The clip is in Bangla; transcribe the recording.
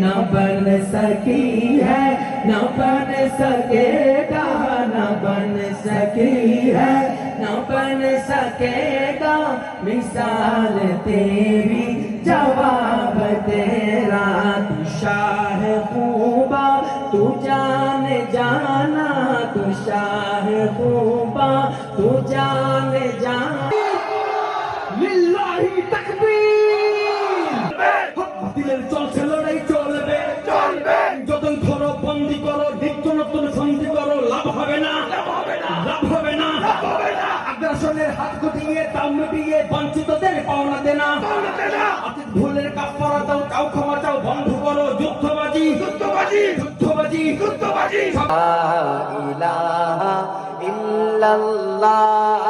न बन सकी है, न बन सकेगा, न बन सकी है, न बन सकेगा। मिसाल तेरी जवाब तेरा, तू शाह खूबा तू जान जाना, तू शाह खूबा तू जान जाना। लिल्लाही तकबीर। বাতিলের চলছে লড়াই চলবে চলবে, যতই ধরো বন্দি করো, নিত্য নতুন সন্ধি করো, লাভ হবে না, লাভ হবে না, লাভ হবে না, লাভ হবে না। আগ্রাসনের হাত গুটিয়ে তাও মিটিয়ে বঞ্চিতদের পাওনা দেনা, পাওনা দেনা। অতীত ভুলের কাফারা দাও, চাও ক্ষমা চাও, বন্ধ করো যুদ্ধবাজি, যুদ্ধবাজি, যুদ্ধবাজি, যুদ্ধবাজি। লা ইলাহা ইল্লাল্লাহ